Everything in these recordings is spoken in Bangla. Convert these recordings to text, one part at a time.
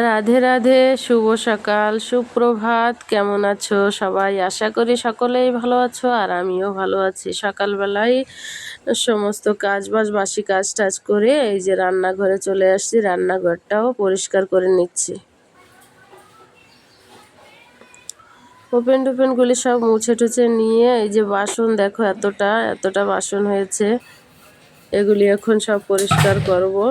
রাধে রাধে, শুভ সকাল, সুপ্রভাত। কেমন আছো সবাই? আশা করি সকলেই ভালো আছো, আর আমিও ভালো আছি। সকালবেলায় সমস্ত বাসি কাজ টাজ করে এই যে রান্নাঘরে চলে আসছি, রান্নাঘরটাও পরিষ্কার করে নিচ্ছি। ওপেন টোপেনগুলি সব মুছে টুছে নিয়ে এই যে বাসন দেখো, এতটা এতটা বাসন হয়েছে, এগুলি এখন সব পরিষ্কার করবো।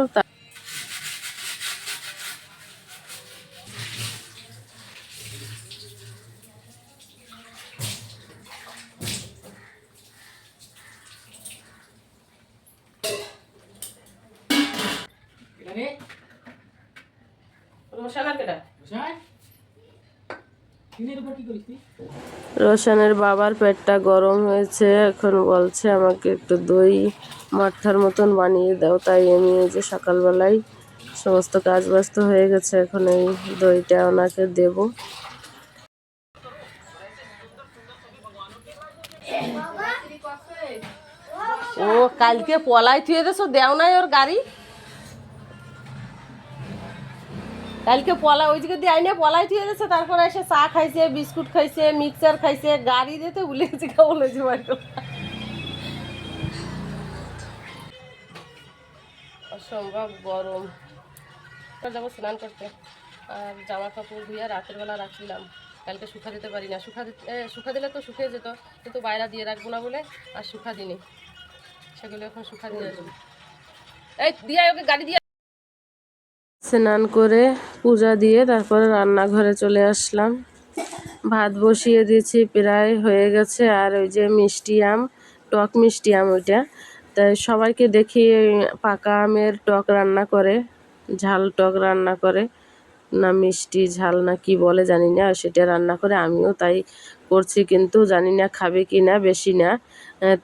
রোশানের বাবার পেটটা গরম হয়েছে, এখন বলছে আমাকে একটু দই মাঠার মতন বানিয়ে দাও। তাই আমি এই যে সকালবেলায় সমস্ত কাজ ব্যস্ত হয়ে গেছে, এখন এই দইটা ওনাকে দেব। ও কালকে পলাই থুয়ে দেছো, দেও নাই ওর গাড়ি? কালকে পলা ওই দিকে দিয়ে আইনে পলাই থুয়ে দিয়েছে, তারপরে এসে চা খাইছে, বিস্কুট খাইছে, মিক্সচার খাইছে, গাড়ি দিতে ভুলে গেছে, কেমন হয়েছে বাড়ি। অসম্ভব গরম। যাবো স্নান করতে, আর জামা কাপড় ধুয়ে রাতের বেলা রাখছিলাম, কালকে শুকা দিতে পারি না। শুকা দিলে তো শুকিয়ে যেত, কিন্তু বাইরে দিয়ে রাখবো না বলে আর শুকা দিনি, সেগুলো এখন শুকা দিয়ে আসবো। এই দিয়ে ওকে গাড়ি দিয়ে। স্নান করে পূজা দিয়ে তারপরে রান্নাঘরে চলে আসলাম। ভাত বসিয়ে দিয়েছি, প্রায় হয়ে গেছে। আর ওই যে মিষ্টি আম, টক মিষ্টি আম, ওইটা তাই সবাইকে দেখি পাকা আমের টক রান্না করে, ঝাল টক রান্না করে, না মিষ্টি ঝাল না কি বলে জানি না, সেটা রান্না করে। আমিও তাই করছি, কিন্তু জানি না খাবে কি না। বেশি না,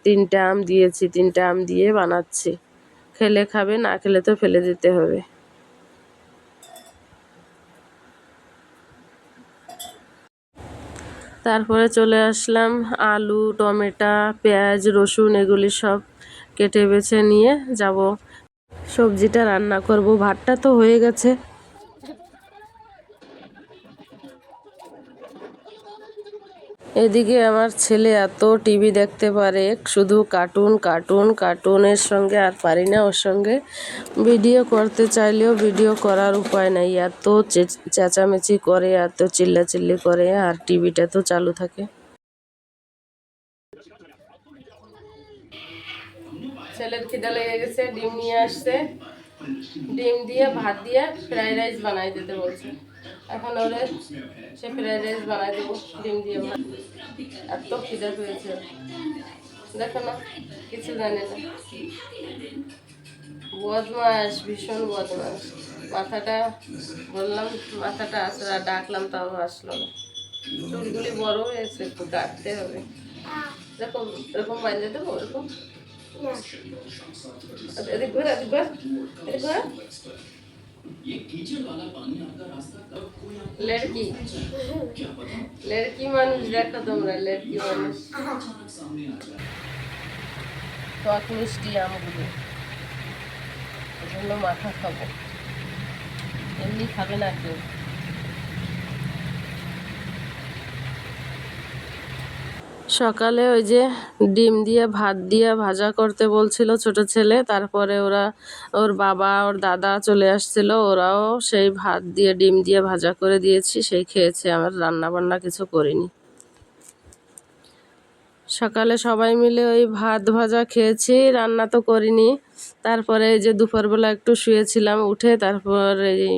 3টা আম দিয়েছি, 3টা আম দিয়ে বানাচ্ছি। খেলে খাবে, না খেলে তো ফেলে দিতে হবে। তারপরে চলে আসলাম, আলু, টমেটো, পেঁয়াজ, রসুন এগুলি সব কেটে বেছে নিয়ে যাব সবজিটা রান্না করব। ভাতটা তো হয়ে গেছে। এদিকে আমার ছেলে এত টিভি দেখতে পারে, শুধু কার্টুন কার্টুন কার্টুনের সঙ্গে আর পারি না ওর সঙ্গে। ভিডিও করতে চাইলেও ভিডিও করার উপায় নাই, এত চেঁচামেচি করে, এত চিল্লাচিল্লি করে, আর টিভিটা তো চালু থাকে। ছেলের খিদা লেগে গেছে, ডিম নিয়ে আসছে, ডিম দিয়ে ভাত দিয়ে ফ্রাইড রাইস বানাই দিতে বলছে। এখন ওরে সে ফ্রাইড রাইস বানাই দেবো ডিম দিয়ে ভাত। এত খিদা পেয়েছে, দেখো না, কিছু জানে না, বদমাস, ভীষণ বদমাস। মাথাটা বললাম, মাথাটা আসলে ডাকলাম তাও আসলো না। চুলগুলি বড় হয়েছে, একটু কাটতে হবে। এরকম এরকম বাইরে দেবো, এরকম লড়কি লড়কি মানুষ দেখো তোমরা, লড়কি মানুষ। টক মিষ্টি আমগুলো এগুলো মাখা খাবো, এমনি খাবে না কেউ। সকালে ওই যে ডিম দিয়ে ভাত দিয়ে ভাজা করতে বলছিল ছোট ছেলে, তারপরে ওর বাবা ওর দাদা চলে আসছিল, ওরাও সেই ভাত দিয়ে ডিম দিয়ে ভাজা করে দিয়েছি, সেই খেয়েছে। আমার রান্না বান্না কিছু করিনি। সকালে সবাই মিলে ওই ভাত ভাজা খেয়েছি, রান্না তো করিনি। তারপরে এই যে দুপুরবেলা একটু শুয়েছিলাম, উঠে তারপর এই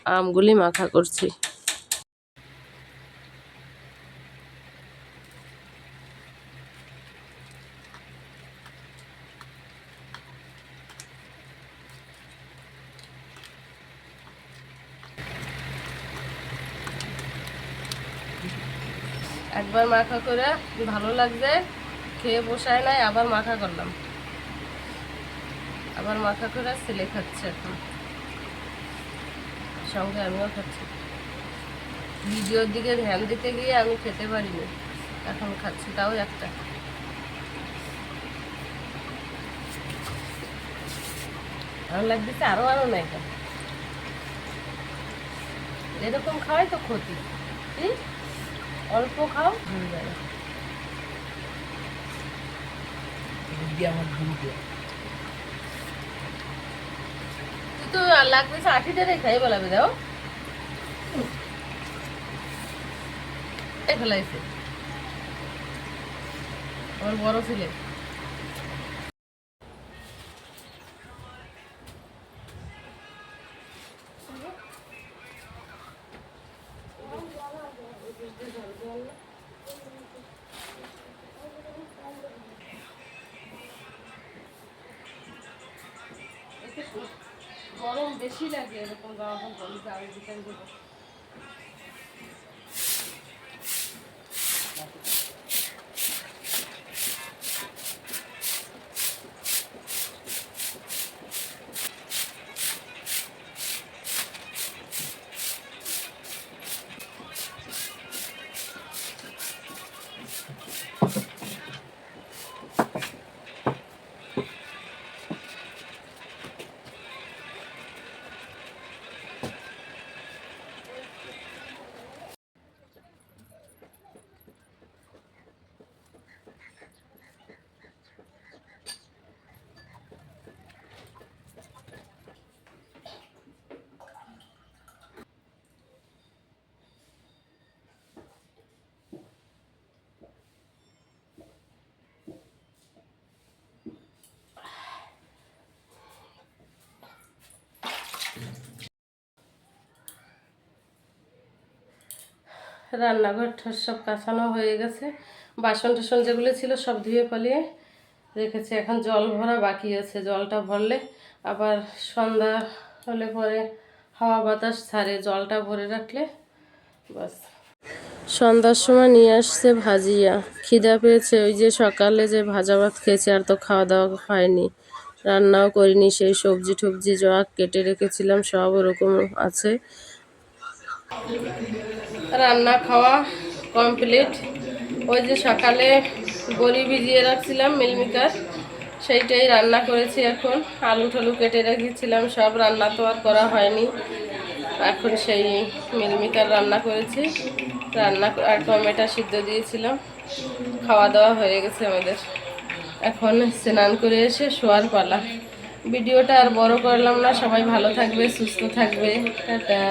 আমগুলি মাখা করছি। একবার মাখা করে ভালো লাগছে, খেয়ে বসায় নাই, আবার মাখা করলাম, আবার মাখা করে ছেলে খাচ্ছে, এখন সঙ্গে আমিও খাচ্ছি। ভিডিওর দিকে ধ্যান দিতে গিয়ে আমি খেতে পারিনি, এখন খাচ্ছি, তাও একটা। ভালো লাগতেছে, আরো আরো নাই। এরকম খাওয়াই তো ক্ষতি, কি অল্প খাও হয়ে যাবে। তুই তো লাগতেছে 80টারে খাই বলাবে দাও ফেলাইছে আমার বড় ছেলে। গরম বেশি লাগে এরকম জামা কাপড় জাল দিতে দেবো। রান্নাঘর সব কাঁচানো হয়ে গেছে, বাসন টাসন যেগুলো ছিল সব ধুয়ে পালিয়ে রেখেছি। এখন জল ভরা বাকি আছে, জলটা ভরলে আবার সন্ধ্যা হলে পরে হাওয়া বাতাস ছাড়ে, জলটা ভরে রাখলে বাস। সন্ধ্যার সময় নিয়ে আসছে ভাজিয়া, খিদা পেয়েছে, ওই যে সকালে যে ভাজা ভাত খেয়েছে আর তো খাওয়া দাওয়া হয়নি, রান্নাও করিনি, সেই সবজি টবজি যা কেটে রেখেছিলাম সব ওরকম আছে। রান্না খাওয়া কমপ্লিট। ওই যে সকালে বড়ি ভিজিয়ে রাখছিলাম মিলমিকার, সেইটাই রান্না করেছি। এখন আলু টালু কেটে রেখেছিলাম সব, রান্না তো আর করা হয়নি, এখন সেই মিলমিকার রান্না করেছি। রান্না আর টমেটো সিদ্ধ দিয়েছিলাম, খাওয়া দাওয়া হয়ে গেছে আমাদের। এখন স্নান করে এসে শোয়ার পালা। ভিডিওটা আর বড় করলাম না, সবাই ভালো থাকবে, সুস্থ থাকবে, টাটা।